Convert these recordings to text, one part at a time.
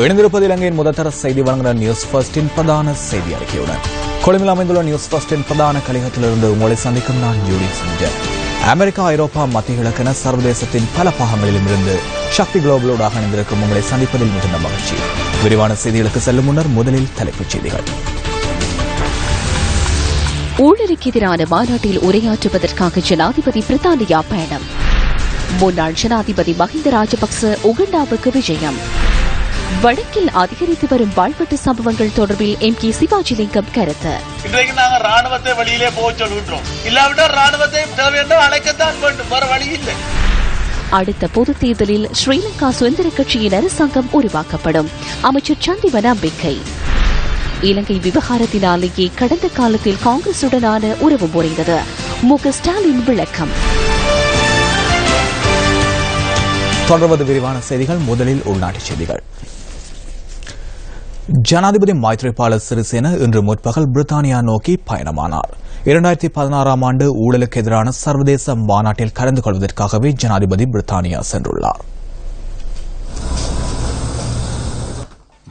இணைந்திருப்பது இலங்கையின் முதற்தர செய்தி வழங்குகிற நியூஸ் ஃபர்ஸ்டின் பிரதான செய்தி அறிக்கையுடன் கொழும்பில் அமைந்துள்ள நியூஸ் ஃபர்ஸ்டின் பிரதான கழகத்திலிருந்து உங்களை சந்திக்கும் நான் யூடிஸ் நிஜர். அமெரிக்கா, ஐரோப்பா, மத்திய கிழக்கென சர்வதேசத்தின் பல பாகங்களிலும் இருந்து சக்தி குளோபலோடாக இணைந்திருக்கும் உங்களை சந்திப்பதில் மிகுந்த மகிழ்ச்சி. விரிவான செய்திகளுக்கு செல்லும் முன்னர் முதலில் தலைப்புச் செய்திகள். ஊழலுக்கு எதிரான மாநாட்டில் உரையாற்றுவதற்காக ஜனாதிபதி பிரித்தானியா பயணம். முன்னாள் ஜனாதிபதி மஹிந்த ராஜபக்ச உகண்டாவுக்கு விஜயம். வடக்கில் அதிகரித்து வரும் வாழ்வெட்டு சம்பவங்கள் தொடர்பில் எம்.கே. சிவாஜிலிங்கம் கருத்து. இன்றைக்கு நாங்கள் ராணுவத்தை வெளியிலே போக சொல்கின்றோம். இல்லாவிட்டால் ராணுவத்தை அழைக்கத்தான் வேண்டும், வேற வழி இல்லை. அடுத்த பொதுத் தேர்தலில் ஸ்ரீலங்கா சுதந்திர கட்சியின் அரசாங்கம் உருவாக்கப்படும். அமைச்சர் சந்திவ நம்பிக்கை. இலங்கை விவகாரத்தினாலேயே கடந்த காலத்தில் காங்கிரசுடனான உறவு முறைந்தது. மு.க. ஸ்டாலின் விளக்கம். தொடர்வது விரிவான செய்திகள். முதலில் உள்நாட்டுச் செய்திகள். ஜனாதிபதி மைத்ரிபால சிறிசேன இன்று முற்பகல் பிரித்தானியா நோக்கி பயணமானார். 2016 ஆண்டு ஊழலுக்கு எதிரான சர்வதேச மாநாட்டில் கலந்து கொள்வதற்காகவே ஜனாதிபதி பிரித்தானியா சென்றுள்ளார்.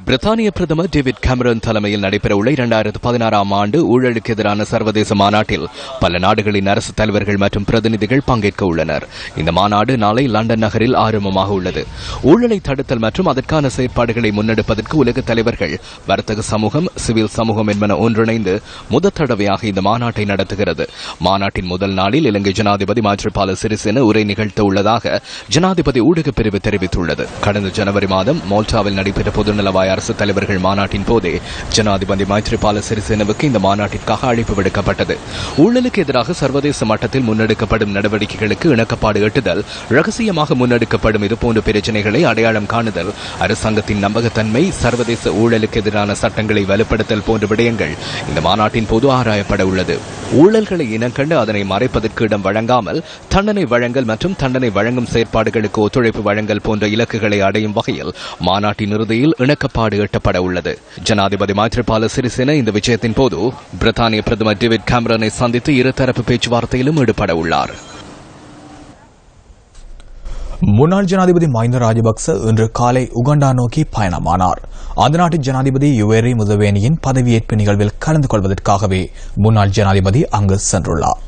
பிரித்தானிய பிரதமர் டேவிட் கேமரன் தலைமையில் நடைபெறவுள்ள 2016 ஆண்டு ஊழலுக்கு எதிரான சர்வதேச மாநாட்டில் பல நாடுகளின் அரசு தலைவர்கள் மற்றும் பிரதிநிதிகள் பங்கேற்க உள்ளனர். இந்த மாநாடு நாளை லண்டன் நகரில் ஆரம்பமாக உள்ளது. ஊழலை தடுத்தல் மற்றும் அதற்கான செயற்பாடுகளை முன்னெடுப்பதற்கு உலக தலைவர்கள், வர்த்தக சமூகம், சிவில் சமூகம் என்பன ஒன்றிணைந்து முதல் தடவையாக இந்த மாநாட்டை நடத்துகிறது. மாநாட்டின் முதல் நாளில் இலங்கை ஜனாதிபதி மைத்ரிபால சிறிசேன உரை நிகழ்த்த உள்ளதாக ஜனாதிபதி ஊடகப் பிரிவு தெரிவித்துள்ளது. கடந்த ஜனவரி மாதம் மால்டாவில் நடைபெற்ற பொதுநலவாய அரசு தலைவர்கள் மாநாட்டின் போதே ஜனாதிபதி மைத்ரிபால சிறிசேனவுக்கு இந்த மாநாட்டிற்காக அழைப்பு விடுக்கப்பட்டது. ஊழலுக்கு எதிராக சர்வதேச மட்டத்தில் முன்னெடுக்கப்படும் நடவடிக்கைகளுக்கு இணக்கப்பாடு எட்டுதல், ரகசியமாக முன்னெடுக்கப்படும் இதுபோன்ற பிரச்சினைகளை அடையாளம் காணுதல், அரசாங்கத்தின் நம்பகத்தன்மை, சர்வதேச ஊழலுக்கு எதிரான சட்டங்களை வலுப்படுத்தல் போன்ற விடயங்கள் இந்த மாநாட்டின் போது ஆராயப்பட உள்ளது. ஊழல்களை இனங்கண்டு அதனை மறைப்பதற்கு இடம் வழங்காமல் தண்டனை வழங்கல் மற்றும் தண்டனை வழங்கும் செயற்பாடுகளுக்கு ஒத்துழைப்பு வழங்கல் போன்ற இலக்குகளை அடையும் வகையில் மாநாட்டின் இறுதியில் இணக்கப்பாடு எட்டப்பட உள்ளது. ஜனாதிபதி மைத்ரிபால சிறிசேன இந்த விஜயத்தின் போது பிரித்தானிய பிரதமர் டேவிட் கேமரனை சந்தித்து இருதரப்பு பேச்சுவார்த்தையிலும் ஈடுபட உள்ளார். முன்னாள் ஜனாதிபதி மஹிந்த ராஜபக்ச இன்று காலை உகண்டா நோக்கி பயணமானார். அந்த நாட்டு ஜனாதிபதி யுவேரி முசவேனியின் பதவியேற்பு நிகழ்வில் கலந்து கொள்வதற்காகவே முன்னாள் ஜனாதிபதி அங்கு சென்றுள்ளார்.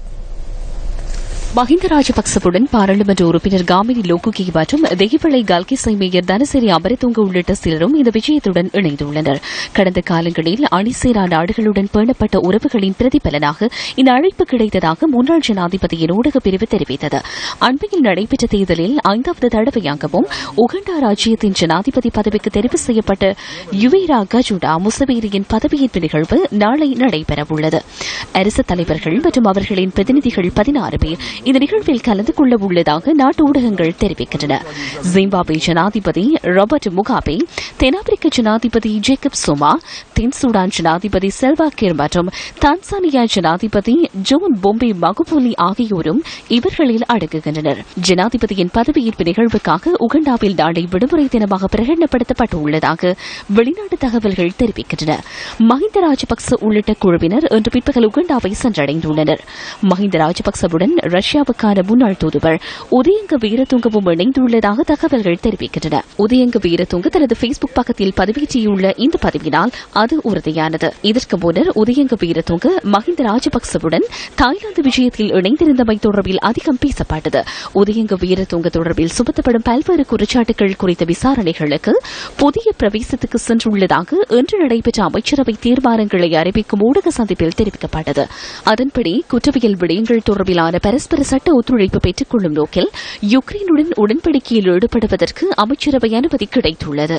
மஹிந்த ராஜபக்சவுடன் பாராளுமன்ற உறுப்பினர் காமினி லோகுகி மற்றும் தெஹிவளை கல்கிசை மேயர் தனசிறி அமரதுங்க உள்ளிட்ட சிலரும் இந்த விஜயத்துடன் இணைந்துள்ளனர். கடந்த காலங்களில் அணிசேரா நாடுகளுடன் பேணப்பட்ட உறவுகளின் பிரதிபலனாக இந்த அழைப்பு கிடைத்ததாக முன்னாள் ஜனாதிபதியின் ஊடகப் பிரிவு தெரிவித்தது. அண்மையில் நடைபெற்ற தேர்தலில் 5வது தடவையாகவும் உகண்டா ராஜ்யத்தின் ஜனாதிபதி பதவிக்கு தெரிவு செய்யப்பட்ட யுவேரா கஜுடா முசவேரியின் பதவியேற்பு நிகழ்வு நாளை நடைபெறவுள்ளது. அரசு தலைவர்கள் மற்றும் அவர்களின் பிரதிநிதிகள் 16 பேர் இந்த நிகழ்வில் கலந்து கொள்ள உள்ளதாக நாட்டு ஊடகங்கள் தெரிவிக்கின்றன. ஜிம்பாப்வே ஜனாதிபதி ராபர்ட் முகாபே, தென்னாப்பிரிக்க ஜனாதிபதி ஜேக்கப் சுமா, தென் சூடான் ஜனாதிபதி செல்வா கிர் மற்றும் தான்சானியா ஜனாதிபதி ஜோன் பொம்பே மகுபூலி ஆகியோரும் இவர்களில் அடங்குகின்றனர். ஜனாதிபதியின் பதவியேற்பு நிகழ்வுக்காக உகண்டாவில் நாளை விடுமுறை தினமாக பிரகடனப்படுத்தப்பட்டுள்ளதாக வெளிநாட்டு தகவல்கள் தெரிவிக்கின்றன. மஹிந்த ராஜபக்ச உள்ளிட்ட குழுவினர் இன்று பிற்பகல் உகண்டாவை சென்றடைந்துள்ளனர். மஹிந்த ராஜபக்சவுடன் ரஷ்யாவுக்கான முன்னாள் தூதுவர் உதயங்க வீரதுங்கவும் இணைந்துள்ளதாக தகவல்கள் தெரிவிக்கின்றன. உதயங்க வீரதுங்க தனது பேஸ்புக் பக்கத்தில் பதிவேற்றியுள்ள இந்த பதிவினால் அது உறுதியானது. இதற்கு முன்னர் உதயங்க வீரதுங்க மஹிந்த ராஜபக்சவுடன் தாய்லாந்து விஜயத்தில் இணைந்திருந்தமை தொடர்பில் அதிகம் பேசப்பட்டது. உதயங்க வீரதுங்க தொடர்பில் சுமத்தப்படும் பல்வேறு குற்றச்சாட்டுகள் குறித்த விசாரணைகளுக்கு புதிய பிரவேசத்துக்கு சென்றுள்ளதாக இன்று நடைபெற்ற அமைச்சரவை தீர்மானங்களை அறிவிக்கும் ஊடக சந்திப்பில் தெரிவிக்கப்பட்டது. அதன்படி குற்றவியல் விடயங்கள் தொடர்பிலான பரஸ்பர சட்ட ஒத்துழைப்பு பெற்றுக் கொள்ளும் நோக்கில் யுக்ரைனுடன் உடன்படிக்கையில் ஈடுபடுவதற்கு அமைச்சரவை அனுமதி கிடைத்துள்ளது.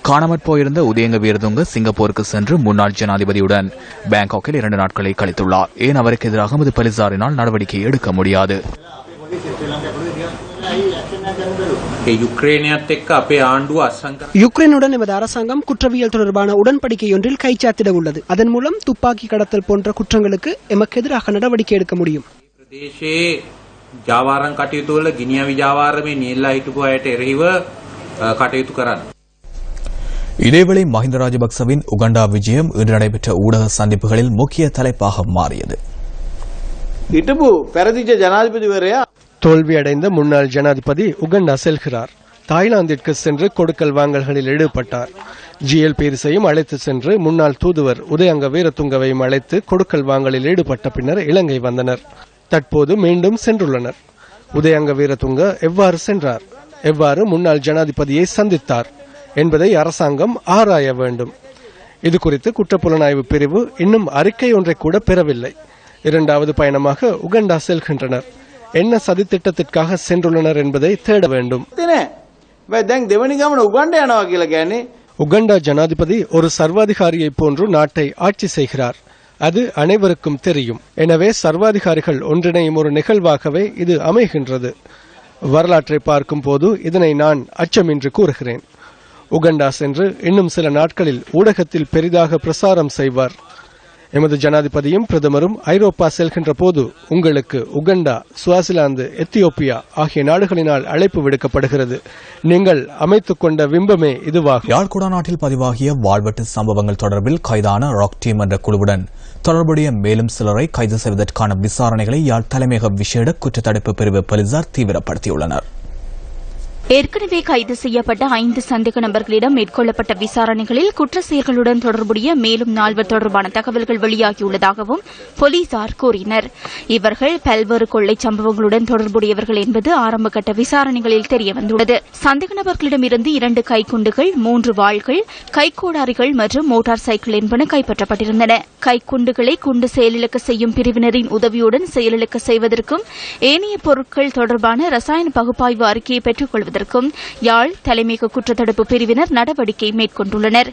காணாமற் போயிருந்த உதயங்க வீரதுங்க சிங்கப்பூருக்கு சென்று முன்னாள் ஜனாதிபதியுடன் பாங்காக்கில் 2 நாட்களை கழித்துள்ளார். ஏன் அவருக்கு எதிராக மது பலிசாரினால் நடவடிக்கை எடுக்க முடியாது? யுக்ரைனுடன் எமது அரசாங்கம் குற்றவியல் தொடர்பான உடன்படிக்கையொன்றில் கைச்சாத்திட உள்ளது. அதன் மூலம் துப்பாக்கி கடத்தல் போன்ற குற்றங்களுக்கு எமக்கு எதிராக நடவடிக்கை எடுக்க முடியும். இதேவேளை மஹிந்த ராஜபக்சவின் உகண்டா விஜயம் இன்று நடைபெற்ற ஊடக சந்திப்புகளில் முக்கிய தலைப்பாக மாறியது. தோல்வியடைந்த முன்னாள் ஜனாதிபதி உகண்டா செல்கிறார். தாய்லாந்திற்கு சென்று கொடுக்கல் வாங்கல்களில் ஈடுபட்டார். GL பீரிஸையும் அழைத்து சென்று முன்னாள் தூதுவர் உதயங்க வீரதுங்கவையும் அழைத்து கொடுக்கல் வாங்கலில் ஈடுபட்ட பின்னர் இலங்கை வந்தனர். தற்போது மீண்டும் சென்றுள்ளனர். உதயங்க வீரதுங்க எவ்வாறு சென்றார், எவ்வாறு முன்னாள் ஜனாதிபதியை சந்தித்தார் என்பதை அரசாங்கம் ஆராய வேண்டும். இது குறித்து குற்றப்புலனாய்வு பிரிவு இன்னும் அறிக்கை ஒன்றை கூட பெறவில்லை. 2வது பயணமாக உகண்டா செல்கின்றனர். என்ன சதித்திட்டத்திற்காக சென்றுள்ளனர் என்பதை தேட வேண்டும். உகண்டா ஜனாதிபதி ஒரு சர்வாதிகாரியை போன்று நாட்டை ஆட்சி செய்கிறார். அது அனைவருக்கும் தெரியும். எனவே சர்வாதிகாரிகள் ஒன்றிணையும் ஒரு நிகழ்வாகவே இது அமைகின்றது. வரலாற்றை பார்க்கும் போது இதனை நான் அச்சமின்றி கூறுகிறேன். உகண்டா சென்று இன்னும் சில நாட்களில் ஊடகத்தில் பெரிதாக பிரசாரம் செய்வார். எமது ஜனாதிபதியும் பிரதமரும் ஐரோப்பா செல்கின்ற போது உங்களுக்கு உகண்டா, சுவாசிலாந்து, எத்தியோப்பியா ஆகிய நாடுகளினால் அழைப்பு விடுக்கப்படுகிறது. நீங்கள் அமைத்துக் கொண்ட விம்பமே இதுவாகும். யாழ்குடா நாட்டில் பதிவாகிய வாழ்வெட்டு சம்பவங்கள் தொடர்பில் கைதான ராக் டீம் என்ற குழுவுடன் தொடர்புடைய மேலும் சிலரை கைது செய்வதற்கான விசாரணைகளை யாழ் தலைமையக விசேட குற்றத்தடுப்பு பிரிவு போலீசார் தீவிரப்படுத்தியுள்ளனர். ஏற்கனவே கைது செய்யப்பட்ட 5 சந்தேக நபர்களிடம் மேற்கொள்ளப்பட்ட விசாரணைகளில் குற்ற செயல்களுடன் தொடர்புடைய மேலும் 4 தொடர்பான தகவல்கள் வெளியாகியுள்ளதாகவும் போலீசார் கூறினர். இவர்கள் பல்வேறு கொள்ளை சம்பவங்களுடன் தொடர்புடையவர்கள் என்பது ஆரம்பகட்ட விசாரணைகளில் தெரியவந்துள்ளது. சந்தேக நபர்களிடமிருந்து 2 கைக்குண்டுகள், 3 வாள்கள், கைக்கோடாரிகள் மற்றும் மோட்டார் சைக்கிள் என்பன கைப்பற்றப்பட்டிருந்தன. கைக்குண்டுகளை குண்டு செயலிழக்க செய்யும் பிரிவினரின் உதவியுடன் செயலிழக்க செய்வதற்கும் ஏனைய பொருட்கள் தொடர்பான ரசாயன பகுப்பாய்வு அறிக்கையை பெற்றுக் கொள்வதற்கும் யாழ் தலைமையக குற்றத்தடுப்பு பிரிவினர் நடவடிக்கை மேற்கொண்டுள்ளனர்.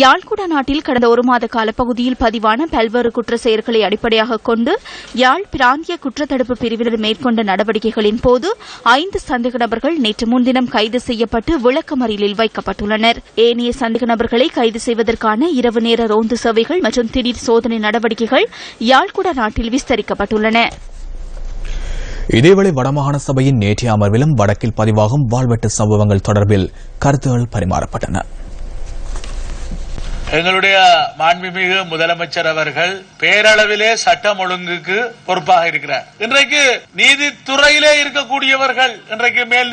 யாழ்குடா நாட்டில் கடந்த 1 மாத கால பகுதியில் பதிவான பல்வேறு குற்ற செயல்களை அடிப்படையாக கொண்டு யாழ் பிராந்திய குற்றத்தடுப்பு பிரிவினர் மேற்கொண்ட நடவடிக்கைகளின் போது 5 சந்தேக நபர்கள் நேற்று முன்தினம் கைது செய்யப்பட்டு விளக்கமறியலில் வைக்கப்பட்டுள்ளனர். ஏனைய சந்தேக நபர்களை கைது செய்வதற்கான இரவு நேர ரோந்து சேவைகள் மற்றும் திடீர் சோதனை நடவடிக்கைகள் யாழ்குடா நாட்டில் விஸ்தரிக்கப்பட்டுள்ளன. இதேவேளை வடமாகாண சபையின் நேற்றைய அமர்விலும் வடக்கில் பதிவாகும் வாழ்வெட்டு சம்பவங்கள் தொடர்பில் கருத்துகள் பரிமாறப்பட்டன. எங்களுடைய மாண்புமிகு முதலமைச்சர் அவர்கள் பேரளவிலே சட்டம் ஒழுங்குக்கு பொறுப்பாக இருக்கிறார். இன்றைக்கு நீதித்துறையிலே இருக்கக்கூடியவர்கள், இன்றைக்கு மேல்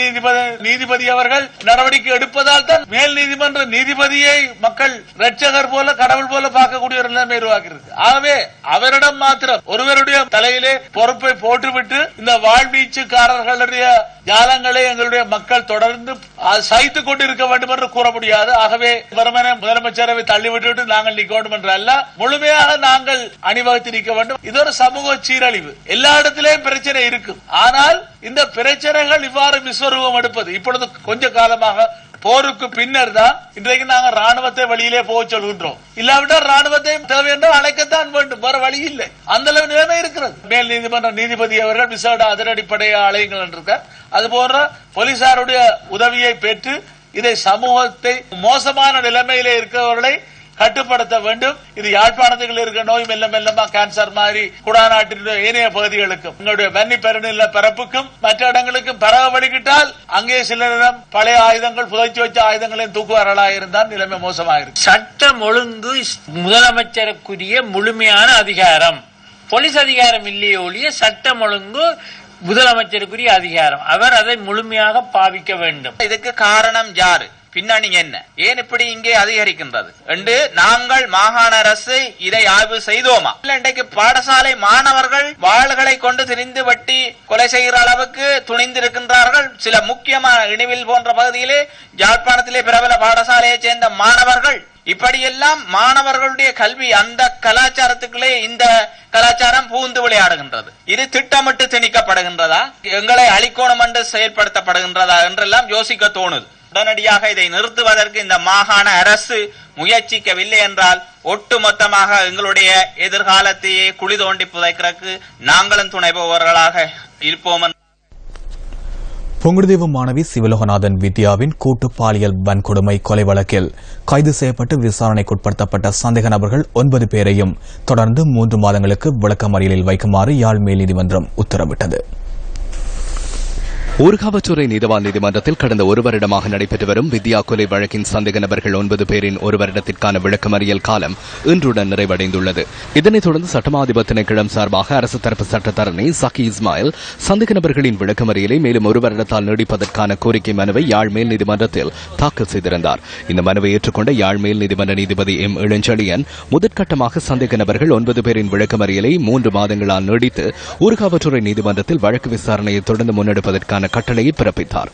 நீதிபதி அவர்கள் நடவடிக்கை எடுப்பதால் தான் மேல் நீதிமன்ற நீதிபதியை மக்கள் இரட்சகர் போல, கடவுள் போல பார்க்கக்கூடிய ஒரு நிலைமை உருவாகிறது. ஆகவே அவரிடம் மாத்திரம் ஒருவருடைய தலையிலே பொறுப்பை போட்டுவிட்டு இந்த வாழ்வீச்சுக்காரர்களுடைய ஜாலங்களை எங்களுடைய மக்கள் தொடர்ந்து சகித்துக் கொண்டிருக்க வேண்டும் என்று கூற முடியாது. ஆகவே முதலமைச்சரவை தள்ளிவிட்டு நாங்கள் நிற்க வேண்டும் என்று அல்ல, முழுமையாக நாங்கள் அணிவகுத்து நிற்க வேண்டும். இது ஒரு சமூக சீரழிவு. எல்லா இடத்திலேயும் பிரச்சனை இருக்கும். ஆனால் இந்த பிரச்சனைகள் இவ்வாறு விஸ்வரூபம் எடுப்பது இப்பொழுது கொஞ்ச காலமாக போருக்கு பின்னர் தான் இன்றைக்கு நாங்கள் ராணுவத்தை வழியிலே போக சொல்கின்றோம். இல்லாவிட்டால் ராணுவத்தை தேவை என்றால் அழைக்கத்தான் வேண்டும், வேற வழி இல்லை. அந்த அளவு நிலைமை இருக்கிறது. மேல் நீதிமன்ற நீதிபதி அவர்கள் விசேட அதிரடிப்படையை அழையுங்கள் என்றிருக்கார். அதுபோன்ற போலீசாருடைய உதவியை பெற்று இதை சமூகத்தை மோசமான நிலைமையிலே இருக்கிறவர்களை கட்டுப்படுத்த வேண்டும். இது யாழ்ப்பாணத்தில் இருக்கிற நோய் மெல்ல மெல்லமா கேன்சர் மாதிரி குடாநாட்டின் ஏனைய பகுதிகளுக்கும் எங்களுடைய வன்னி பெருநில பரப்புக்கும் மற்ற இடங்களுக்கும் பரவ வழிகிட்டால் அங்கே சில நேரம் பழைய ஆயுதங்கள், புதைச்சி வச்ச ஆயுதங்களையும் தூக்குவார்களா இருந்தால் நிலைமை மோசமாயிருக்கு. சட்டம் ஒழுங்கு முதலமைச்சருக்குரிய முழுமையான அதிகாரம். போலீஸ் அதிகாரம் இல்லையே ஒழிய சட்டம் ஒழுங்கு முதலமைச்சருக்குரிய அதிகாரம். அவர் அதை முழுமையாக பாவிக்க வேண்டும். இதுக்கு காரணம் யாரு, பின்னணி என்ன, ஏன் இப்படி இங்கே அதிகரிக்கின்றது என்று நாங்கள் மாகாண அரசு இதை ஆய்வு செய்தோமா? இன்றைக்கு பாடசாலை மாணவர்கள் வாள்களை கொண்டு திரிந்து வெட்டி கொலை செய்கிற அளவுக்கு துணிந்திருக்கின்றார்கள். சில முக்கியமான இணைவில் போன்ற பகுதியிலே யாழ்ப்பாணத்திலே பிரபல பாடசாலையை சேர்ந்த மாணவர்கள். இப்படியெல்லாம் மாணவர்களுடைய கல்வி, அந்த கலாச்சாரத்துக்குள்ளே இந்த கலாச்சாரம் பூந்து விளையாடுகின்றது. இது திட்டமிட்டு திணிக்கப்படுகின்றதா, எங்களை அழிக்கணும் என்று செயல்படுத்தப்படுகின்றதா என்றெல்லாம் யோசிக்க தோணுது. உடனடியாக இதை நிறுத்துவதற்கு இந்த மாகாண அரசு முயற்சிக்கவில்லை என்றால் ஒட்டுமொத்தமாக எங்களுடைய எதிர்காலத்தையே குழி தோண்டி புதைக்கிறதுக்கு நாங்களும் துணை போவர்களாக இருப்போம். புங்குடுதீவு மாணவி சிவலோகநாதன் வித்யாவின் கூட்டு பாலியல் வன்கொடுமை கொலை வழக்கில் கைது செய்யப்பட்டு விசாரணைக்குட்படுத்தப்பட்ட சந்தேக நபர்கள் 9 பேரையும் தொடர்ந்து 3 மாதங்களுக்கு விளக்கமறியலில் வைக்குமாறு யாழ் மேல் நீதிமன்றம் உத்தரவிட்டது. ஊர்காவற்றுறை நீதவான் நீதிமன்றத்தில் கடந்த ஒரு வருடமாக நடைபெற்று வரும் வித்யா கொலை வழக்கின் சந்தேக நபர்கள் 9 பேரின் ஒரு வருடத்திற்கான விளக்கமறியல் காலம் இன்றுடன் நிறைவடைந்துள்ளது. இதனைத் தொடர்ந்து சட்டமாதிபர் திணைக்களம் சார்பாக அரசு தரப்பு சட்டத்தரணி சகி இஸ்மாயில் சந்தேக நபர்களின் விளக்கமறியலை மேலும் ஒரு வருடத்தால் நீடிப்பதற்கான கோரிக்கை மனுவை யாழ் மேல் நீதிமன்றத்தில் தாக்கல் செய்திருந்தார். இந்த மனுவை ஏற்றுக்கொண்ட யாழ் மேல் நீதிமன்ற நீதிபதி எம் இளஞ்செழியன் முதற்கட்டமாக சந்தேக நபர்கள் 9 பேரின் விளக்கமறியலை 3 மாதங்களால் நீடித்து ஊர்காவற்றுறை நீதிமன்றத்தில் வழக்கு விசாரணையை தொடர்ந்து முன்னெடுப்பதற்கான கட்டளையை பிறப்பித்தார்.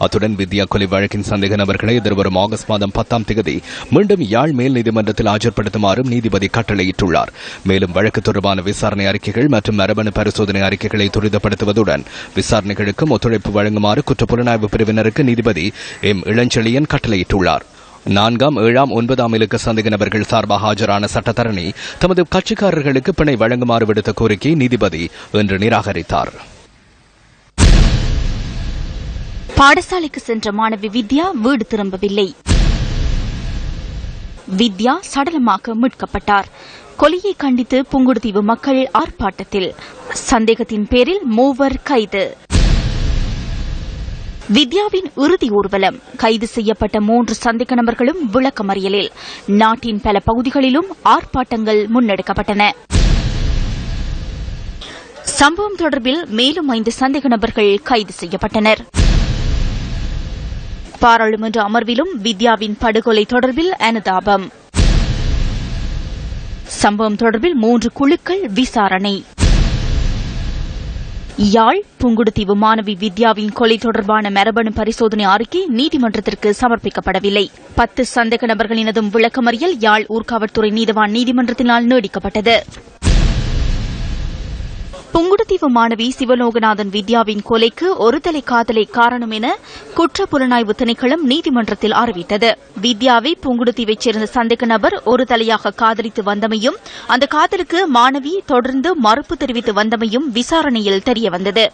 அத்துடன் வித்யா கொலை வழக்கின் சந்தேக நபர்களை எதிர்வரும் ஆகஸ்ட் மாதம் 10ஆம் தேதி மீண்டும் யாழ் மேல் நீதிமன்றத்தில் ஆஜர்படுத்துமாறும் நீதிபதி கட்டளையிட்டுள்ளார். மேலும் வழக்கு தொடர்பான விசாரணை அறிக்கைகள் மற்றும் மரபணு பரிசோதனை அறிக்கைகளை துரிதப்படுத்துவதுடன் விசாரணைகளுக்கும் ஒத்துழைப்பு வழங்குமாறு குற்றப்புலனாய்வு பிரிவினருக்கு நீதிபதி எம் இளஞ்செழியன் கட்டளையிட்டுள்ளார். 4ஆம், 7ஆம், 9ஆம் இலக்க சந்தேக நபர்கள் சார்பாக ஆஜரான சட்டத்தரணி தமது கட்சிக்காரர்களுக்கு பிணை வழங்குமாறு விடுத்த கோரிக்கையை நீதிபதி இன்று நிராகரித்தார். பாடசாலைக்கு சென்ற மாணவி வித்யா வீடு திரும்பவில்லை. வித்யா சடலமாக மீட்கப்பட்டார். கொலையை கண்டித்து புங்குடுதீவு மக்கள் ஆர்ப்பாட்டத்தில். சந்தேகத்தின் பேரில் 3 கைது. வித்யாவின் இறுதி ஊர்வலம். கைது செய்யப்பட்ட 3 சந்தேக நபர்களும் விளக்கமறியலில். நாட்டின் பல பகுதிகளிலும் ஆர்ப்பாட்டங்கள் முன்னெடுக்கப்பட்டன. சம்பவம் தொடர்பில் மேலும் 5 சந்தேக நபர்கள் கைது செய்யப்பட்டனர். பாராளுமன்ற அமர்விலும் வித்யாவின் படுகொலை தொடர்பில் அனுதாபம். சம்பவம் தொடர்பில் 3 குழுக்கள் விசாரணை. யாழ் புங்குடுதீவு மாணவி வித்யாவின் கொலை தொடர்பான மரபணு பரிசோதனை அறிக்கை நீதிமன்றத்திற்கு சமர்ப்பிக்கப்படவில்லை. 10 சந்தேக நபர்களினதும் விளக்கமறியல் யாழ் ஊர்காவற்துறை நீதவான் நீதிமன்றத்தினால் நீடிக்கப்பட்டது. புங்குடுதீவு மாணவி சிவலோகநாதன் வித்யாவின் கொலைக்கு ஒருதலை காதலை காரணம் என குற்றப்புலனாய்வு திணைக்களம் நீதிமன்றத்தில் அறிவித்தது. வித்யாவை புங்குடுதீவைச் சேர்ந்த சந்தேக நபர் ஒரு தலையாக காதலித்து வந்தமையும் அந்த காதலுக்கு மாணவி தொடர்ந்து மறுப்பு தெரிவித்து வந்தமையும் விசாரணையில் தெரியவந்தது.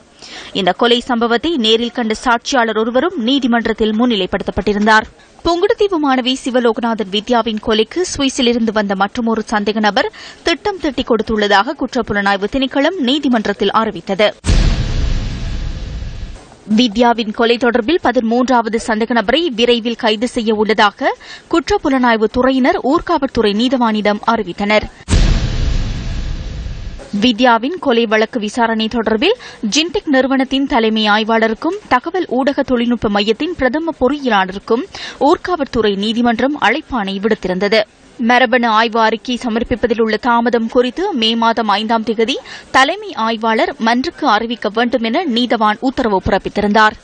இந்த கொலை சம்பவத்தை நேரில் கண்ட சாட்சியாளர் ஒருவரும் நீதிமன்றத்தில் முன்னிலைப்படுத்தப்பட்டிருந்தார். புங்குடுதீவு மாணவி சிவலோகநாதன் வித்யாவின் கொலைக்கு சுவிஸிலிருந்து வந்த மற்றொரு சந்தேக நபர் திட்டம் தீட்டிக் கொடுத்துள்ளதாக குற்றப்புலனாய்வு திணைக்களம் நீதிமன்றத்தில் அறிவித்தது. வித்யாவின் கொலை தொடர்பில் 13வது சந்தேக நபரை விரைவில் கைது செய்ய உள்ளதாக குற்றப்புலனாய்வு துறையினர் ஊர்காவற்துறை நீதவானிடம் அறிவித்தனர். வித்யாவின் கொலை வழக்கு விசாரணை தொடர்பில் ஜின்டெக் நிறுவனத்தின் தலைமை ஆய்வாளருக்கும் தகவல் ஊடக தொழில்நுட்ப மையத்தின் பிரதம பொறியியலாளருக்கும் ஊர்காவற்துறை நீதிமன்றம் அழைப்பாணை விடுத்திருந்தது. மரபணு ஆய்வு அறிக்கை சமர்ப்பிப்பதில் உள்ள தாமதம் குறித்து மே மாதம் 5ஆம் தேதி தலைமை ஆய்வாளர் மன்றுக்கு அறிவிக்க வேண்டும் என நீதவான் உத்தரவு பிறப்பித்திருந்தார்.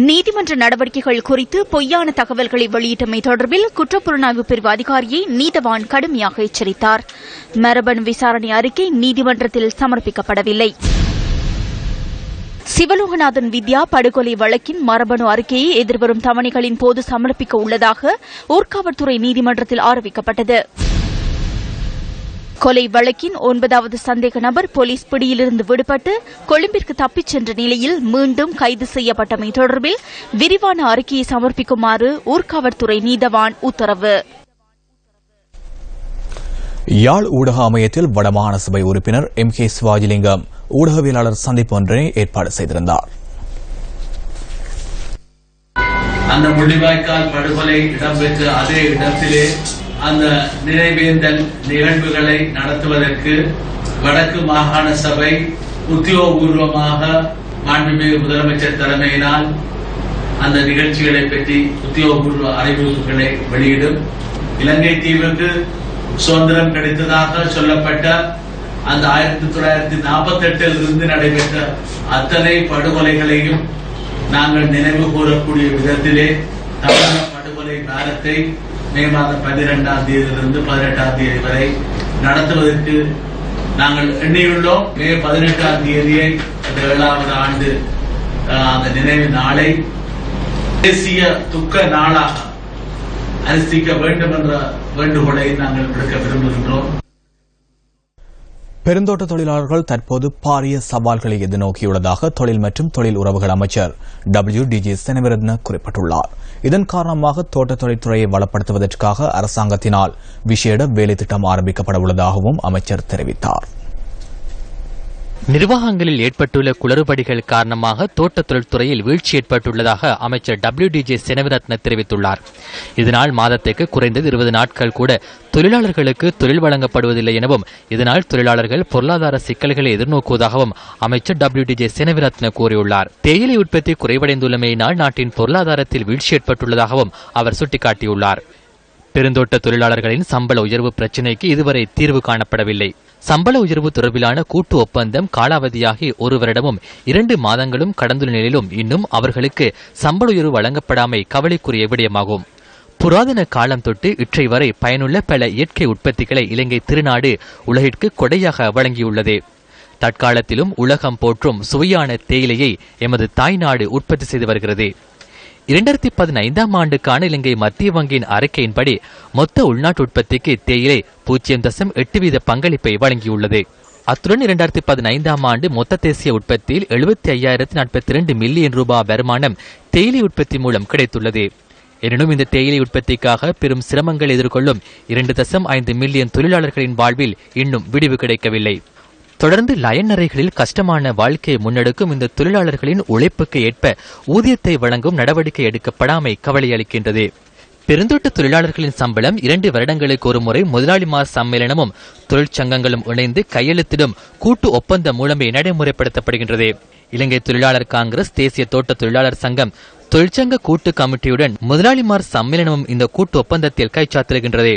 நீதிமன்ற நடவடிக்கைகள் குறித்து பொய்யான தகவல்களை வெளியிட்டமை தொடர்பில் குற்றப்புலனாய்வு பிரிவு அதிகாரியை நீதவான் கடுமையாக எச்சரித்தார். மரபணு விசாரணை அறிக்கை நீதிமன்றத்தில் சமர்ப்பிக்கப்படவில்லை. சிவலோகநாதன் வித்யா படுகொலை வழக்கின் மரபணு அறிக்கையை எதிர்வரும் தவணைகளின் போது சமர்ப்பிக்க உள்ளதாக ஊர்காவற்துறை நீதிமன்றத்தில் அறிவிக்கப்பட்டது. கொலை வழக்கின் 9வது சந்தேக நபர் போலீஸ் பிடியிலிருந்து விடுபட்டு கொழும்பிற்கு தப்பிச் சென்ற நிலையில் மீண்டும் கைது செய்யப்பட்டமை தொடர்பில் விரிவான அறிக்கையை சமர்ப்பிக்குமாறு ஊர்காவற்துறை நீதவான் உத்தரவு. யாழ் ஊடக அமையத்தில் வடமாகாண சபை உறுப்பினர் MK சிவாஜிலிங்கம் ஊடகவியலாளர் சந்திப்பு ஒன்றை ஏற்பாடு செய்திருந்தார். அந்த முள்ளிவாய்க்கால் படுகொலை இடம்பெற்ற அதே இடத்திலே அந்த நினைவேந்தல் நிகழ்வுகளை நடத்துவதற்கு வடக்கு மாகாண சபை உத்தியோகபூர்வமாக மாண்புமிகு முதலமைச்சர் தலைமையினால் அந்த நிகழ்ச்சிகளை பற்றி உத்தியோகபூர்வ அறிவிப்புகளை வெளியிடும். இலங்கை தீவுக்கு சுதந்திரம் கிடைத்ததாக சொல்லப்பட்ட அந்த 1948 இருந்து நடைபெற்ற அத்தனை படுகொலைகளையும் நாங்கள் நினைவு கூறக்கூடிய விதத்திலே தமிழக படுகொலை வாரத்தை மே மாதம் 12ஆம் தேதியிலிருந்து 18ஆம் தேதி வரை நடத்துவதற்கு நாங்கள் எண்ணியுள்ளோம். மே 18ஆம் தேதியை 7வது ஆண்டு அந்த நினைவு நாளை தேசிய துக்க நாளாக அனுஷ்டிக்க வேண்டும் என்ற வேண்டுகோளை நாங்கள் விடுக்க விரும்புகின்றோம். பெருந்தோட்ட தொழிலாளர்கள் தற்போது பாரிய சவால்களை எதிர்நோக்கியுள்ளதாக தொழில் மற்றும் தொழில் உறவுகள் அமைச்சர் WDG செனவிரத்ன குறிப்பிட்டுள்ளார். இதன் காரணமாக தோட்டத் தொழில்துறையை வளப்படுத்துவதற்காக அரசாங்கத்தினால் விசேட வேலை திட்டம் ஆரம்பிக்கப்பட உள்ளதாகவும் அமைச்சர் தெரிவித்தார். நிர்வாகங்களில் ஏற்பட்டுள்ள குளறுபடிகள் காரணமாக தோட்ட தொழில்துறையில் வீழ்ச்சி ஏற்பட்டுள்ளதாக அமைச்சர் WDJ செனவிரத்ன தெரிவித்துள்ளார். இதனால் மாதத்திற்கு குறைந்தது 20 நாட்கள் கூட தொழிலாளர்களுக்கு தொழில் வழங்கப்படுவதில்லை எனவும் இதனால் தொழிலாளர்கள் பொருளாதார சிக்கல்களை எதிர்நோக்குவதாகவும் அமைச்சர் WDJ செனவிரத்ன கூறியுள்ளார். தேயிலை உற்பத்தி குறைவடைந்துள்ளமையினால் நாட்டின் பொருளாதாரத்தில் வீழ்ச்சி ஏற்பட்டுள்ளதாகவும் அவர் சுட்டிக்காட்டியுள்ளார். பெருந்தோட்ட தொழிலாளர்களின் சம்பள உயர்வு பிரச்சினைக்கு இதுவரை தீர்வு காணப்படவில்லை. சம்பள உயர்வு தொடர்பிலான கூட்டு ஒப்பந்தம் காலாவதியாகி 1 வருடமும் 2 மாதங்களும் கடந்துள்ள நிலையிலும் இன்னும் அவர்களுக்கு சம்பள உயர்வு வழங்கப்படாமை கவலைக்குரிய விடயமாகும். புராதன காலம் தொட்டு இற்றை வரை பயனுள்ள பல இயற்கை உற்பத்திகளை இலங்கை திருநாடு உலகிற்கு கொடையாக வழங்கியுள்ளது. தற்காலத்திலும் உலகம் போற்றும் சுவையான தேயிலையை எமது தாய்நாடு உற்பத்தி செய்து வருகிறது. 2015ஆம் ஆண்டுக்கான இலங்கை மத்திய வங்கியின் அறிக்கையின்படி மொத்த உள்நாட்டு உற்பத்திக்கு தேயிலை 0.8% பங்களிப்பை வழங்கியுள்ளது. அத்துடன் 2015ஆம் ஆண்டு மொத்த தேசிய உற்பத்தியில் 75,042 மில்லியன் ரூபாய் வருமானம் தேயிலை உற்பத்தி மூலம் கிடைத்துள்ளது. எனினும் இந்த தேயிலை உற்பத்திக்காக பெரும் சிரமங்கள் எதிர்கொள்ளும் 2.5 மில்லியன் தொழிலாளர்களின் வாழ்வில் இன்னும் விடிவு கிடைக்கவில்லை. தொடர்ந்து லயன் அறைகளில் கஷ்டமான வாழ்க்கையை முன்னெடுக்கும் இந்த தொழிலாளர்களின் உழைப்புக்கு ஏற்ப ஊதியத்தை வழங்கும் நடவடிக்கை எடுக்கப்படாமை கவலையளிக்கின்றது. பெருந்தோட்ட தொழிலாளர்களின் சம்பளம் 2 வருடங்களுக்கு ஒரு முறை முதலாளிமார் சம்மேளனமும் தொழிற்சங்கங்களும் இணைந்து கையெழுத்திடும் கூட்டு ஒப்பந்தம் மூலமே நடைமுறைப்படுத்தப்படுகின்றது. இலங்கை தொழிலாளர் காங்கிரஸ், தேசிய தோட்ட தொழிலாளர் சங்கம், தொழிற்சங்க கூட்டு கமிட்டியுடன் முதலாளிமார் சம்மேளனமும் இந்த கூட்டு ஒப்பந்தத்தில் கைச்சாத்திடுகின்றது.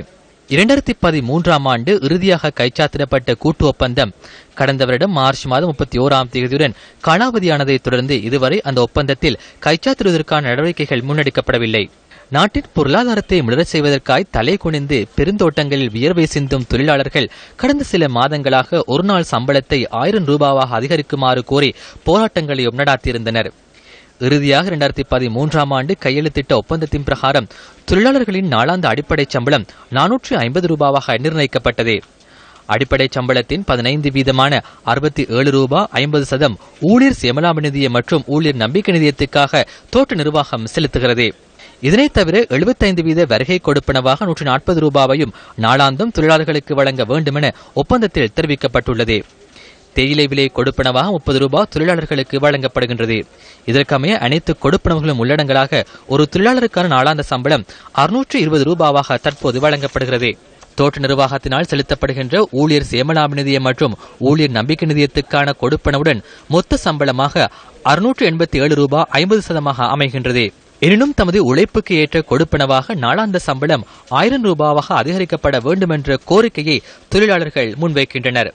2013ஆம் ஆண்டு இறுதியாக கைச்சாத்திடப்பட்ட கூட்டு ஒப்பந்தம் கடந்த வருடம் மார்ச் மாதம் 31ஆம் தேதியுடன் காலாவதியானதை தொடர்ந்து இதுவரை அந்த ஒப்பந்தத்தில் கைச்சாத்திடுவதற்கான நடவடிக்கைகள் முன்னெடுக்கப்படவில்லை. நாட்டின் பொருளாதாரத்தை முடரச் செய்வதற்காய் தலை குனிந்து பெருந்தோட்டங்களில் வியர்வை சிந்தும் தொழிலாளர்கள் கடந்த சில மாதங்களாக ஒரு நாள் சம்பளத்தை 1000 ரூபாவாக அதிகரிக்குமாறு கோரி போராட்டங்களையும் நடாத்தியிருந்தனர். இறுதியாக 2013ஆம் ஆண்டு கையெழுத்திட்ட ஒப்பந்தத்தின் பிரகாரம் தொழிலாளர்களின் நாளாந்த அடிப்படை சம்பளம் 450 ரூபாவாக நிர்ணயிக்கப்பட்டது. அடிப்படை சம்பளத்தின் 15% 67 ரூபாய் 50% ஊழியர் சேமலாப நிதியம் மற்றும் ஊழியர் நம்பிக்கை நிதியத்துக்காக தோட்ட நிர்வாகம் செலுத்துகிறது. இதனைத் தவிர 75% வருகை கொடுப்பனவாக 140 ரூபாவையும் நாளாந்தம் தொழிலாளர்களுக்கு வழங்க வேண்டும் என ஒப்பந்தத்தில் தெரிவிக்கப்பட்டுள்ளது. தேயிலை விலை கொடுப்பனவாக 30 ரூபாய் தொழிலாளர்களுக்கு வழங்கப்படுகின்றது. இதற்கமைய அனைத்து கொடுப்பனவுகளும் உள்ளடங்கலாக ஒரு தொழிலாளருக்கான நாளாந்த சம்பளம் 620 ரூபாவாக தற்போது வழங்கப்படுகிறது. தோட்ட நிர்வாகத்தினால் செலுத்தப்படுகின்ற ஊழியர் சேமலாப நிதியம் மற்றும் ஊழியர் நம்பிக்கை நிதியத்துக்கான கொடுப்பனவுடன் மொத்த சம்பளமாக 687 ரூபாய் 50% அமைகின்றது. எனினும் தமது உழைப்புக்கு ஏற்ற கொடுப்பனவாக நாளாந்த சம்பளம் 1000 ரூபாவாக அதிகரிக்கப்பட வேண்டும் என்ற கோரிக்கையை தொழிலாளர்கள் முன்வைக்கின்றனர்.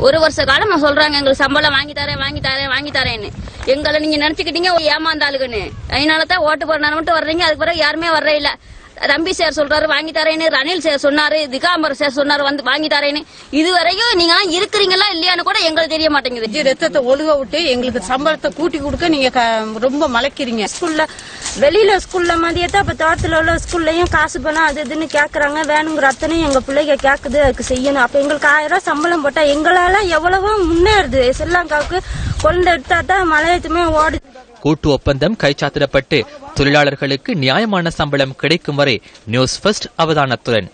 ஒரு வருஷ காலமா சொல்றாங்க எங்களுக்கு சம்பளம் வாங்கி தரேன்னு. எங்களை நீங்க நினைச்சுக்கிட்டீங்க ஏமாந்தாளுக்குன்னு. அதனாலதான் ஓட்டு போடுறாரு மட்டும் வர்றீங்க, அதுக்கு பிறகு யாருமே வர்றே இல்ல. ரம்பி சார் சொல்றாரு வாங்கி தரேன்னு, ரணில் சார் சொன்னாரு, திகாம்பர் சார் சொன்னாரு வந்து வாங்கி தரேன்னு. இதுவரையும் நீங்க இருக்கிறீங்களா இல்லையான்னு கூட எங்களுக்கு தெரிய மாட்டேங்குது. ரத்தத்தை ஒழுக விட்டு எங்களுக்கு சம்பளத்தை கூட்டி கொடுக்க நீங்க ரொம்ப மலைக்கிறீங்க. ஸ்கூல்ல மதியத்தை அப்ப தோட்டத்துல உள்ள ஸ்கூல்லையும் காசு பணம் அது இதுன்னு கேக்குறாங்க. வேணுங்கிற அத்தனையும் எங்க பிள்ளைங்க கேக்குது, அதுக்கு செய்யணும். அப்ப எங்களுக்கு 1000 ரூபாய் சம்பளம் போட்டா எங்களால எவ்வளவோ முன்னேறுது. ஸ்ரீலங்காவுக்கு கொண்டு எடுத்தா தான் மலையத்துமே ஓடுது. கூட்டு ஒப்பந்தம் கைச்சாத்திடப்பட்டு தொழிலாளர்களுக்கு நியாயமான சம்பளம் கிடைக்கும் வரை நியூஸ் ஃபர்ஸ்ட் அவதானத்துடன்.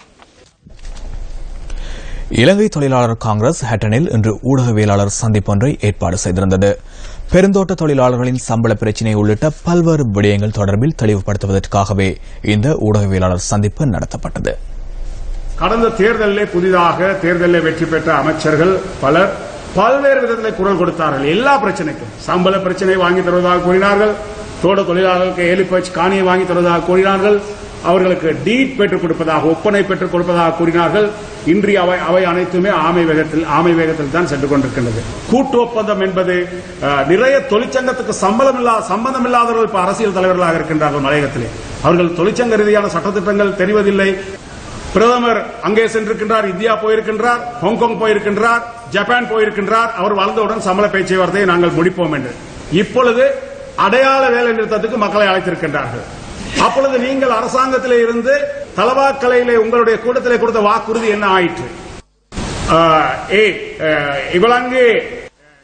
இலங்கை தொழிலாளர் காங்கிரஸ் ஹட்டனில் இன்று ஊடகவியலாளர் சந்திப்பொன்றை ஏற்பாடு செய்திருந்தது. பெருந்தோட்ட தொழிலாளர்களின் சம்பள பிரச்சினை உள்ளிட்ட பல்வேறு விடயங்கள் தொடர்பில் தெளிவுபடுத்துவதற்காகவே இந்த ஊடகவியலாளர் சந்திப்பு நடத்தப்பட்டது. கடந்த தேர்தலில் புதிதாக தேர்தலில் வெற்றி பெற்ற அமைச்சர்கள் பலர் பல்வேறு விதத்தில் குரல் கொடுத்தார்கள். எல்லா பிரச்சனைக்கும் சம்பள பிரச்சனை வாங்கி தருவதாக கூறினார்கள். தோட்ட தொழிலாளர்களுக்கு ஏலிப்பச்சு காணியை வாங்கி தருவதாக கூறினார்கள். அவர்களுக்கு டீட் பெற்றுக் கொடுப்பதாக, ஒப்பனை பெற்றுக் கொடுப்பதாக கூறினார்கள். இன்றைய அவை அனைத்துமே ஆமை வேகத்தில் தான் சென்று கொண்டிருக்கின்றது. கூட்டு ஒப்பந்தம் என்பது நிறைய தொழிற்சங்கத்துக்கு சம்பந்தம் இல்லாதவர்கள் இப்ப அரசியல் தலைவர்களாக இருக்கின்றார்கள் மலையகத்திலே. அவர்கள் தொழிற்சங்க ரீதியான சட்டத்திட்டங்கள் தெரிவதில்லை. பிரதமர் அங்கே சென்றிருக்கின்றார், இந்தியா போயிருக்கின்றார், ஹாங்காங் போயிருக்கின்றார், ஜப்பான் போயிருக்கின்றார். அவர் வளர்ந்தவுடன் சம்பள பேச்சுவார்த்தையை நாங்கள் முடிப்போம் என்று. இப்பொழுது அடையாள வேலை நிறுத்தத்துக்கு மக்களை அழைத்திருக்கின்றார்கள். அப்பொழுது நீங்கள் அரசாங்கத்திலே இருந்து தலவாக்கலையிலே உங்களுடைய கூட்டத்திலே கொடுத்த வாக்குறுதி என்ன ஆயிற்று? இவளங்கு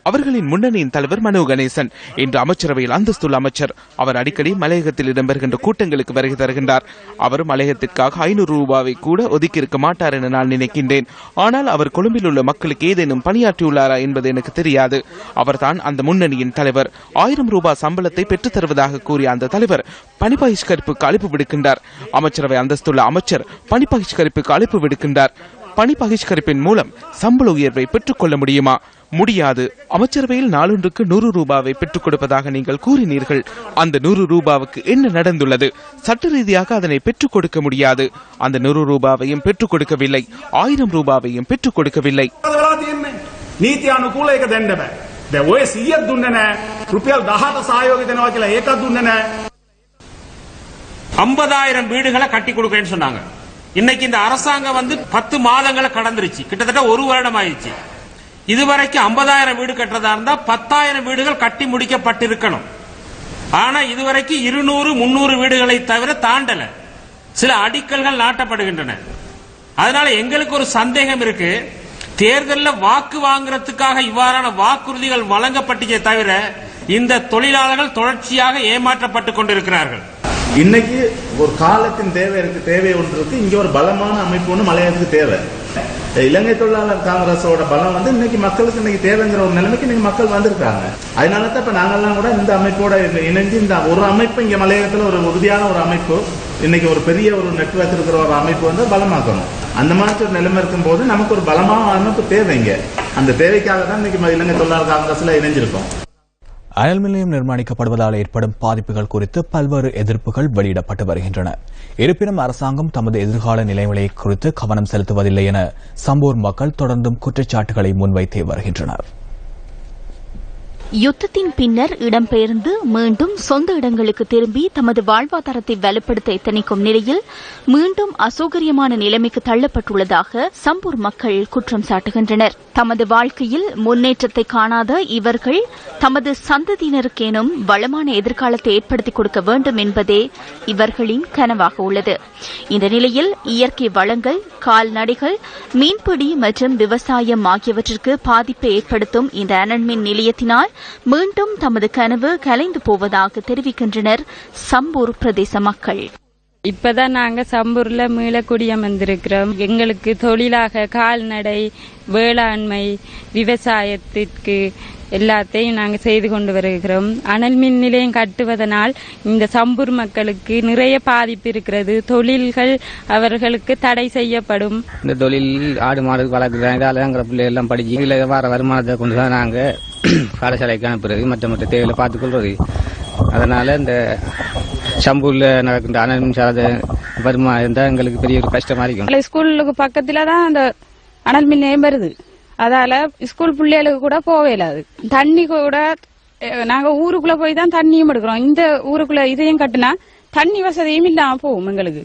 அவர்களின் முன்னணியின் தலைவர் மனோ கணேசன் இன்று அமைச்சரவையில் அந்தஸ்துள்ள அமைச்சர். அவர் அடிக்கடி மலையகத்தில் இடம்பெறுகின்ற கூட்டங்களுக்கு வருகை தருகின்றார். அவர் மலையகத்திற்காக 500 ரூபாவை கூட ஒதுக்கியிருக்க மாட்டார் என நான் நினைக்கின்றேன். ஆனால் அவர் கொழும்பில் உள்ள மக்களுக்கு ஏதேனும் பணியாற்றியுள்ளாரா என்பது எனக்கு தெரியாது. அவர்தான் அந்த முன்னணியின் தலைவர். 1000 ரூபாய் சம்பளத்தை பெற்றுத் தருவதாக கூறிய அந்த தலைவர் பணி பகிஷ்கரிப்புக்கு அழைப்பு விடுக்கின்றார். அமைச்சரவை அந்தஸ்துள்ள அமைச்சர் பணி பகிஷ்கரிப்புக்கு அழைப்பு விடுக்கின்றார். பணி பகிஷ்கரிப்பின் மூலம் சம்பள உயர்வை பெற்றுக் கொள்ள முடியுமா? முடியாது. அமைச்சரவையில் நாளொன்றுக்கு 100 ரூபாவை பெற்றுக் கொடுப்பதாக நீங்கள் கூறினீர்கள். அந்த 100 ரூபாவுக்கு என்ன நடந்துள்ளது? சட்ட ரீதியாக அதனை பெற்றுக் கொடுக்க முடியாது. அந்த 100 ரூபாவையும் பெற்றுக் கொடுக்கவில்லை. 1000 ரூபாவையும் பெற்றுக் கொடுக்கவில்லை. நீதி அனுகூல එක දෙන්න බෑ. දැන් ඔය 100ක් දුන්නේ නැහැ. රුපියල් 18 සහයෝගය දෙනවා කියලා ඒකක් දුන්නේ නැහැ. 50,000 வீடுகளை கட்டி கொடுக்கறேன்னு சொன்னாங்க. இன்னைக்கு இந்த அரசாங்கம் 10 மாதங்களை கடந்துருச்சு. கிட்டத்தட்ட 1 வருடம் ஆயிடுச்சு. இதுவரைக்கும் 50,000 வீடு கட்டுறதா இருந்தா 10,000 வீடுகள் கட்டி முடிக்கப்பட்டிருக்கணும். ஆனா இதுவரைக்கும் 200, 300 வீடுகளை தவிர தாண்டல. சில அடிக்கல்கள் நாட்டப்படுகின்றன. அதனால எங்களுக்கு ஒரு சந்தேகம் இருக்கு. தேர்தலில் வாக்கு வாங்குறதுக்காக இவ்வாறான வாக்குறுதிகள் வழங்கப்பட்டதே தவிர இந்த தொழிலாளர்கள் தொடர்ச்சியாக ஏமாற்றப்பட்டுக் கொண்டிருக்கிறார்கள். இன்னைக்கு ஒரு காலத்தின் தேவை ஒன்று இருக்கு. இங்க ஒரு பலமான அமைப்பு ஒன்று மலையகத்துக்கு தேவை. இலங்கை தொழிலாளர் காங்கிரஸோட பலம் இன்னைக்கு மக்களுக்கு இன்னைக்கு தேவைங்கிற ஒரு நிலைமைக்கு இன்னைக்கு மக்கள் வந்திருக்காங்க. அதனால தான் இப்ப நாங்கெல்லாம் கூட இந்த அமைப்போட இணைஞ்சு இந்த ஒரு அமைப்பு இங்க மலையகத்துல ஒரு உறுதியான ஒரு அமைப்பு, இன்னைக்கு ஒரு பெரிய ஒரு நெட்வொர்க் இருக்கிற ஒரு அமைப்பு பலமாக்கணும். அந்த மாதிரி ஒரு நிலைமை இருக்கும் போது நமக்கு ஒரு பலமான அமைப்பு தேவைங்க. அந்த தேவைக்காக தான் இன்னைக்கு இலங்கை தொழிலாளர் காங்கிரஸ்ல இணைஞ்சிருக்கோம். அனல் நிலையம் நிர்மாணிக்கப்படுவதால் ஏற்படும் பாதிப்புகள் குறித்து பல்வேறு எதிர்ப்புகள் வெளியிடப்பட்டு வருகின்றன. இருப்பினும் அரசாங்கம் தமது எதிர்கால நிலைமைகளை குறித்து கவனம் செலுத்துவதில்லை என சம்பூர் மக்கள் தொடர்ந்தும் குற்றச்சாட்டுகளை முன்வைத்தே வருகின்றனர். யுத்தத்தின் பின்னர் இடம்பெயர்ந்து மீண்டும் சொந்த இடங்களுக்கு திரும்பி தமது வாழ்வாதாரத்தை வலுப்படுத்த எத்தனிக்கும் நிலையில் மீண்டும் அசௌகரியமான நிலைமைக்கு தள்ளப்பட்டுள்ளதாக சம்பூர் மக்கள் குற்றம் சாட்டுகின்றனர். தமது வாழ்க்கையில் முன்னேற்றத்தை காணாத இவர்கள் தமது சந்ததியினருக்கேனும் வளமான எதிர்காலத்தை ஏற்படுத்திக் கொடுக்க வேண்டும் என்பதே இவர்களின் கனவாக உள்ளது. இந்த நிலையில் இயற்கை வளங்கள், கால்நடைகள், மீன்பிடி மற்றும் விவசாயம் ஆகியவற்றிற்கு பாதிப்பை ஏற்படுத்தும் இந்த அனல்மின் நிலையத்தினால் மீண்டும் தமது கனவு கலைந்து போவதாக தெரிவிக்கின்றனர் சம்பூர் பிரதேச மக்கள். இப்பதான் நாங்க சம்பூர்ல மீளக்குடியம் வந்திருக்கிறோம். எங்களுக்கு தொழிலாக கால்நடை, வேளாண்மை, விவசாயத்திற்கு எல்லாத்தையும் நாங்கள் செய்து கொண்டு வருகிறோம். அனல் மின் நிலையம் கட்டுவதனால் இந்த சம்பூர் மக்களுக்கு நிறைய பாதிப்பு இருக்கிறது. தொழில்கள் அவர்களுக்கு தடை செய்யப்படும். இந்த தொழில் ஆடு மாடு வளர்க்குறாங்க. அலங்கிற பிள்ளை எல்லாம் படிச்சு இதில் வர வருமானத்தை கொண்டு தான் நாங்கள் பாடசாலைக்கு அனுப்புறது, மற்ற தேவையில பார்த்துக்கொள்றது. அதனால இந்த சம்பூர்ல நடக்கின்ற அனல் மின்சார வருமானம் இருந்தால் எங்களுக்கு பெரிய ஒரு கஷ்டமா இருக்கும். ஸ்கூலுக்கு பக்கத்துல தான் அந்த அனல் மின் நிலையம் வருது. அதால ஸ்கூல் பிள்ளைகளுக்கு கூட போவே இல்லாது. தண்ணி கூட நாங்க ஊருக்குள்ள போய் தான் தண்ணியும் எடுக்கிறோம். இந்த ஊருக்குள்ள இதையும் கட்டினா தண்ணி வசதியும் இல்லாம போகும் எங்களுக்கு.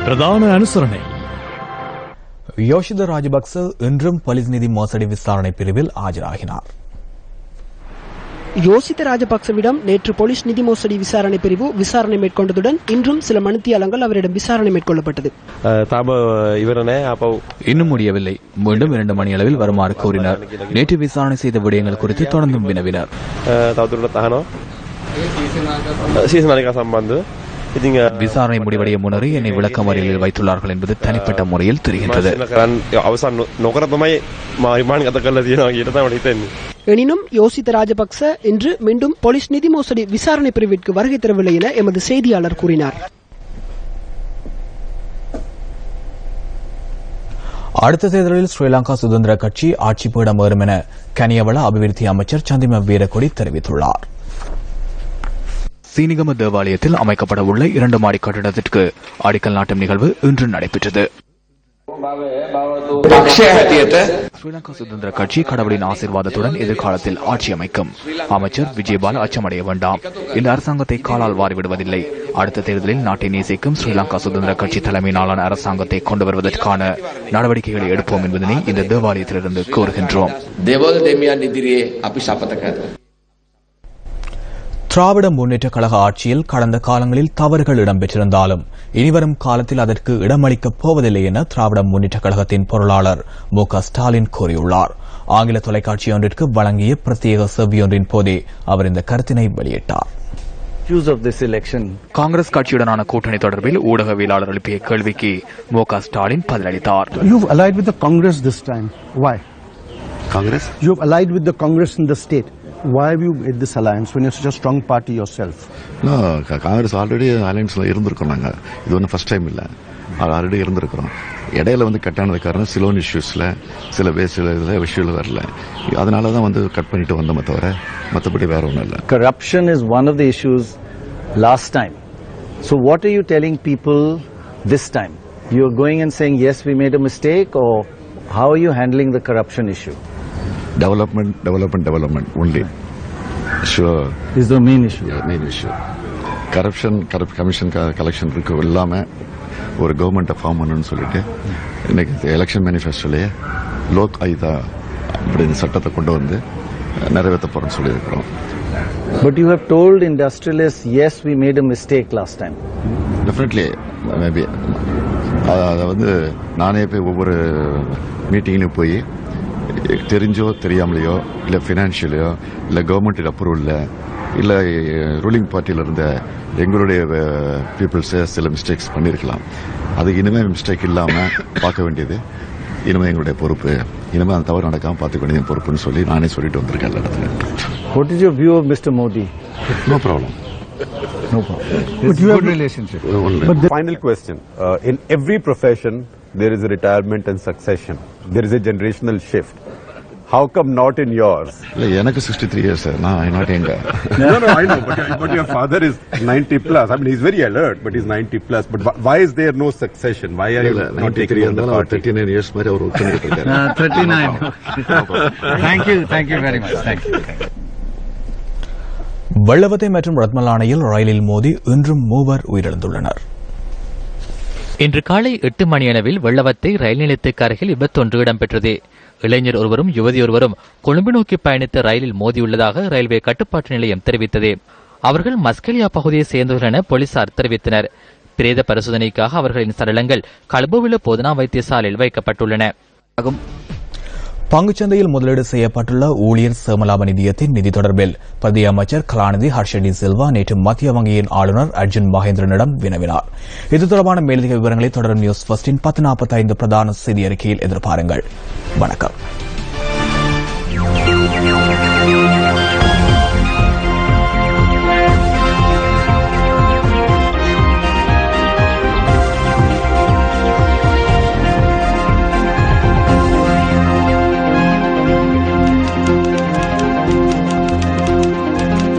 பிரதான அனுசரணை. யோஷித ராஜபக்ச இன்றும் போலீஸ் நிதி மோசடி விசாரணை பிரிவில் ஆஜராகினார். யோசித்த ராஜபக்சவிடம் நேற்று போலீஸ் நிதி மோசடி விசாரணை பிரிவு விசாரணை மேற்கொண்டதுடன் இன்றும் சில மணித்தியாலங்கள் அவரிடம் விசாரணை மேற்கொள்ளப்பட்டது. இன்னும் முடியவில்லை. மீண்டும் 2 மணி அளவில் வருமாறு கூறினார். நேற்று விசாரணை செய்த விடயங்கள் குறித்து தொடர்ந்தும் வினவினார். விசாரணை முடிவடைய முன்னரே என்னை விளக்கமறியலில் வைத்துள்ளார்கள் என்பது தனிப்பட்ட முறையில் தெரிகின்றது. எனினும் யோசித்த ராஜபக்ச இன்று மீண்டும் போலீஸ் நிதி மோசடி விசாரணை பிரிவிற்கு வருகை தரவில்லை என எமது செய்தியாளர் கூறினார். அடுத்த தேர்தலில் ஸ்ரீலங்கா சுதந்திர கட்சி ஆட்சி பீடம் ஏறும் என கனியவள அபிவிருத்தி அமைச்சர் சந்திம வீரக்கொடி தெரிவித்துள்ளார். சீனிகம தேவாலயத்தில் அமைக்கப்பட உள்ள 2 மாடி கட்டிடத்திற்கு அடிக்கல் நாட்டும் நிகழ்வு இன்று நடைபெற்றது. ஸ்ரீலங்கா சுதந்திர கட்சி கடவுளின் ஆசீர்வாதத்துடன் எதிர்காலத்தில் ஆட்சி அமைக்கும். அமைச்சர் விஜயபால அச்சமடைய வேண்டாம். இந்த அரசாங்கத்தை காலால் வாரிவிடுவதில்லை. அடுத்த தேர்தலில் நாட்டை நேசிக்கும் ஸ்ரீலங்கா சுதந்திர கட்சி தலைமையிலான அரசாங்கத்தை கொண்டு வருவதற்கான நடவடிக்கைகளை எடுப்போம் என்பதனை இந்த தேவாலயத்திலிருந்து கோருகின்றோம். திராவிட முன்னேற்றக் கழக ஆட்சியில் கடந்த காலங்களில் தவறுகள் இடம்பெற்றிருந்தாலும் இனிவரும் காலத்தில் அதற்கு இடமளிக்கப் போவதில்லை என திராவிட முன்னேற்றக் கழகத்தின் பொருளாளர் மு.க. ஸ்டாலின் கூறியுள்ளார். ஆங்கில தொலைக்காட்சி ஒன்றிற்கு வழங்கிய பிரத்யேக செவ்வியொன்றின் போதே அவர் இந்த கருத்தினை வெளியிட்டார். காங்கிரஸ் கட்சியுடனான கூட்டணி தொடர்பில் ஊடகவியலாளர் எழுப்பிய கேள்விக்கு மு.க. ஸ்டாலின் பதிலளித்தார். You've allied with the Congress this time. Why? Congress? You've allied with the Congress in the state. Why have you made this alliance when you're such a strong party yourself? No, Congress already allianceல இருந்திருக்கோம் நாங்க. இது ஒன்றும் first time இல்ல. Already இருந்திருக்கிறோம். இடையில கட்டானது காரணம் சிலோன் இஷ்யூஸ்ல சில விஷயங்கள் வரல. அதனால தான் கட் பண்ணிட்டு வந்தோமே தவிர மற்றபடி வேற ஒன்றும் இல்லை. Corruption is one of the issues last time. So what are you telling people this time? You're going and saying yes, we made a mistake, or how are you handling the corruption issue? Development only. Sure. Is the main issue. Yeah, main issue. Corrupt commission collection இருக்கு இல்லாம ஒரு கவர்மெண்ட்டை form பண்ணணும்னு சொல்லிட்டு இன்னைக்கு election மேனிஃபெஸ்டோலயே Lok ஆயுதா அப்படின்னு சட்டத்தை கொண்டு வந்து நிறைவேற்ற போறோம்னு சொல்லியிருக்கிறோம். But you have told industrialists, yes, we made a mistake last time. Definitely, maybe. அதை நானே போய் ஒவ்வொரு மீட்டிங்லையும் போய் தெரிஞ்சோ தெரியாமலையோ இல்லை ஃபினான்ஷியலையோ இல்லை கவர்மெண்ட் அப்ரூவலில் இல்லை ரூலிங் பார்ட்டியில் இருந்த எங்களுடைய பீப்புள்ஸை சில மிஸ்டேக்ஸ் பண்ணியிருக்கலாம். அது இனிமேல் மிஸ்டேக் இல்லாமல் பார்க்க வேண்டியது இனிமேல் எங்களுடைய பொறுப்பு. இனிமேல் அந்த தவறு நடக்காமல் பார்த்துக்க வேண்டியது பொறுப்புன்னு சொல்லி நானே சொல்லிட்டு வந்திருக்கேன் எல்லா இடத்துல. What is your view of Mr. Modi? No problem. No problem. It's a good relationship. But the final question. In every profession, there is a retirement and succession. There is a generational shift. How come not in yours? எனக்கு 63 years. I'm not younger. No, I know. But your father is 90 plus. I mean, he's very alert, but he's 90 plus. But why is there no succession? Why are you not taking on the party? 39 years மாதிரி அவர் work பண்ணிட்டு இருக்காரு. 39. Thank you very much. Thank you. Wellawatte மற்றும் ரத்மலானையில் ரயிலில் மோதி இன்றும் 3 உயிரிழந்துள்ளனர். இன்று காலை 8 மணியளவில் வெள்ளவத்தை ரயில் நிலையத்துக்கு அருகில் விபத்தொன்று இடம்பெற்றது. இளைஞர் ஒருவரும் யுவதி ஒருவரும் கொழும்பு நோக்கி பயணித்த ரயிலில் மோதியுள்ளதாக ரயில்வே கட்டுப்பாட்டு நிலையம் தெரிவித்தது. அவர்கள் மஸ்கெலியா பகுதியை சேர்ந்தவர்கள் என போலீசார் தெரிவித்தனர். பிரேத பரிசோதனைக்காக அவர்களின் சடலங்கள் கல்போவில போதனா வைத்தியசாலையில் வைக்கப்பட்டுள்ளன. பங்குச்சந்தையில் முதலீடு செய்யப்பட்டுள்ள ஊழியர் சேமலாப நிதியத்தின் நிதி தொடர்பில் பிரதி அமைச்சர் கலாநிதி ஹர்ஷடி சில்வா நேற்று மத்திய வங்கியின் ஆளுநர் அர்ஜுன் மகேந்திரனிடம் வினவினார். இது தொடர்பான மேலதிக விவரங்களை தொடரும் நியூஸ் ஃபர்ஸ்டின் 10:45 பிரதான செய்தி அறிக்கையில் எதிர்பாருங்கள். வணக்கம்.